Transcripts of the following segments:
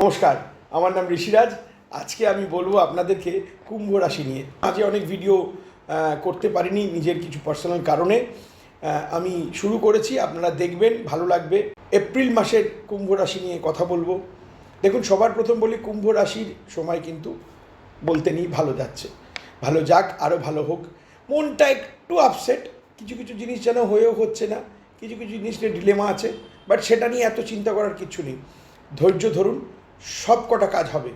নমস্কার, আমার নাম ঋষিরাজ। আজকে আমি বলবো আপনাদেরকে কুম্ভ রাশি নিয়ে। আজকে অনেক ভিডিও করতে পারিনি নিজের কিছু পার্সোনাল কারণে। আমি শুরু করেছি, আপনারা দেখবেন, ভালো লাগবে। এপ্রিল মাসের কুম্ভ রাশি নিয়ে কথা বলবো। দেখুন, সবার প্রথম বলি, কুম্ভ রাশির সময় কিন্তু বলতে নেই, ভালো যাচ্ছে। ভালো যাক, আরও ভালো হোক। মনটা একটু আপসেট, কিছু কিছু জিনিস যেন হয়েও হচ্ছে না, কিছু কিছু জিনিস নিয়ে ডিলেমা আছে, বাট সেটা নিয়ে এত চিন্তা করার কিছু নেই। ধৈর্য ধরুন, সব কটা কাজ হবে।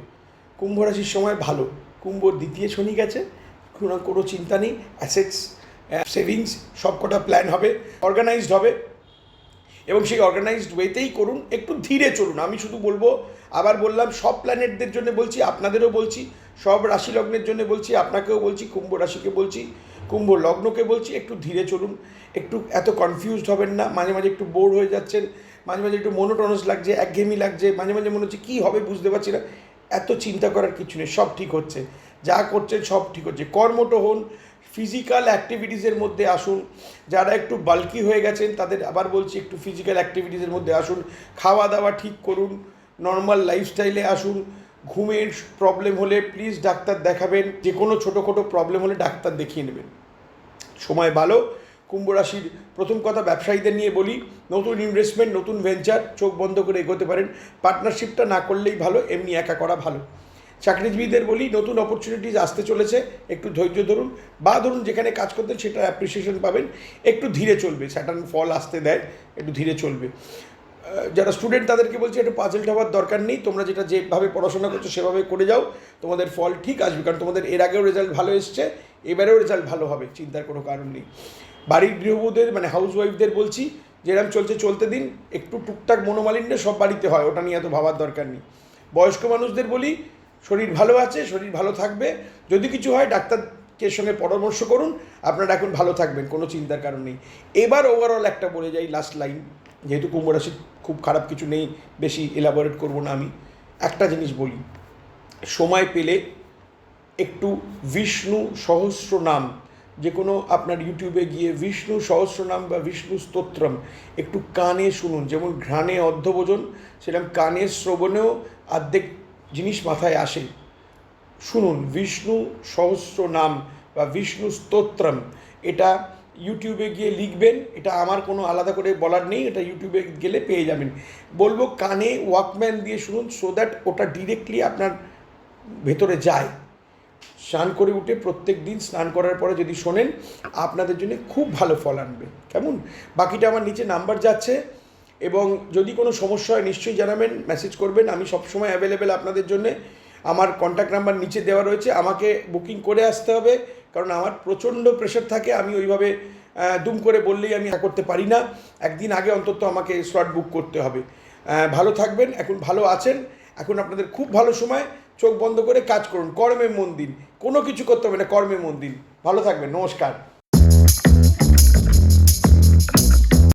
কুম্ভ রাশির সময় ভালো। কুম্ভর দ্বিতীয় শনি গেছে, কোনো চিন্তা নেই। অ্যাসেটস, সেভিংস সব কটা প্ল্যান হবে, অর্গানাইজড হবে, এবং সেই অর্গানাইজড ওয়েতেই করুন। একটু ধীরে চলুন। আমি শুধু বলবো, আবার বললাম, সব প্ল্যানেটদের জন্য বলছি, আপনাদেরও বলছি, সব রাশি লগ্নের জন্য বলছি, আপনাকেও বলছি, কুম্ভ রাশিকে বলছি, কুম্ভ লগ্নকে বলছি, একটু ধীরে চলুন। একটু এত কনফিউজড হবেন না। মাঝে মাঝে একটু বোর হয়ে যাচ্ছেন, মাঝে মাঝে একটু মনোটনাস লাগছে, একঘেয়েমি লাগছে, মাঝে মাঝে মনে হচ্ছে কী হবে বুঝতে পারছি না। এত চিন্তা করার কিছু নেই, সব ঠিক হচ্ছে। যা করছেন সব ঠিক হচ্ছে। কর্মঠ হন, ফিজিক্যাল অ্যাক্টিভিটিসের মধ্যে আসুন। যারা একটু বাল্কি হয়ে গেছেন তাদের আবার বলছি, একটু ফিজিক্যাল অ্যাক্টিভিটিসের মধ্যে আসুন। খাওয়া দাওয়া ঠিক করুন, নর্মাল লাইফস্টাইলে আসুন। ঘুমের প্রবলেম হলে প্লিজ ডাক্তার দেখাবেন। যে কোনো ছোটোখাটো প্রবলেম হলে ডাক্তার দেখিয়ে নেবেন। সময় ভালো। কুম্ভ রাশির প্রথম কথা ব্যবসায়ীদের নিয়ে বলি, নতুন ইনভেস্টমেন্ট, নতুন ভেঞ্চার চোখ বন্ধ করে এগোতে পারেন। পার্টনারশিপটা না করলেই ভালো, এমনি একা করা ভালো। চাকরিজীবীদের বলি, নতুন অপরচুনিটিস আসতে চলেছে, একটু ধৈর্য ধরুন, বা ধরুন যেখানে কাজ করতেন সেটা অ্যাপ্রিসিয়েশন পাবেন। একটু ধীরে চলবে, স্যাটার্ন ফল আসতে দেয়, একটু ধীরে চলবে। যারা স্টুডেন্ট তাদেরকে বলছি, একটু পাজলড হওয়ার দরকার নেই। তোমরা যেভাবে পড়াশোনা করছো সেভাবে করে যাও, তোমাদের ফল ঠিক আসবে। কারণ তোমাদের এর আগেও রেজাল্ট ভালো এসছে, এবারেও রেজাল্ট ভালো হবে, চিন্তার কোনো কারণ নেই। বাড়ির গৃহবধূদের মানে হাউস ওয়াইফদের বলছি, যেরকম চলছে চলতে দিন। একটু টুকটাক মনোমালিন্য সব বাড়িতে হয়, ওটা নিয়ে এত ভাবার দরকার নেই। বয়স্ক মানুষদের বলি, শরীর ভালো আছে, শরীর ভালো থাকবে। যদি কিছু হয় ডাক্তারকে সঙ্গে পরামর্শ করুন, আপনারা এখন ভালো থাকবেন, কোনো চিন্তার কারণ নেই। এবার ওভারঅল একটা বলে যাই, লাস্ট লাইন, যেহেতু কুম্ভ রাশির খুব খারাপ কিছু নেই, বেশি এলাবোরেট করবো না। আমি একটা জিনিস বলি, সময় পেলে একটু বিষ্ণু সহস্র নাম, যে কোনো আপনার ইউটিউবে গিয়ে বিষ্ণু সহস্রনাম বা বিষ্ণু স্তোত্রম একটু কানে শুনুন। যেমন ঘ্রাণে অর্ধভোজন, সেরকম কানের শ্রবণেও অর্ধেক জিনিস মাথায় আসে। শুনুন বিষ্ণু সহস্র নাম বা বিষ্ণু স্তোত্রম। এটা ইউটিউবে গিয়ে লিখবেন, এটা আমার কোনো আলাদা করে বলার নেই, এটা ইউটিউবে গেলে পেয়ে যাবেন। বলবো কানে ওয়াকম্যান দিয়ে শুনুন, সো দ্যাট ওটা ডিরেক্টলি আপনার ভেতরে যায়। স্নান করে উঠে প্রত্যেক দিন স্নান করার পরে যদি শোনেন, আপনাদের জন্য খুব ভালো ফল আনবে। কেমন? বাকিটা আমার নিচে নাম্বার যাচ্ছে, এবং যদি কোনো সমস্যা হয় নিশ্চয়ই জানাবেন, মেসেজ করবেন। আমি সবসময় অ্যাভেলেবেল আপনাদের জন্যে। আমার কন্ট্যাক্ট নাম্বার নিচে দেওয়া রয়েছে। আমাকে বুকিং করে আসতে হবে, কারণ আমার প্রচণ্ড প্রেশার থাকে। আমি ওইভাবে দুম করে বললেই আমি করতে পারি না। একদিন আগে অন্তত আমাকে স্লট বুক করতে হবে। ভালো থাকবেন, এখন ভালো আছেন, এখন আপনাদের খুব ভালো সময়। চোখ বন্ধ করে কাজ করুন, কর্মে মন দিন। কোনো কিছু করতে হবে না, কর্মে মন দিন। ভালো থাকবেন, নমস্কার।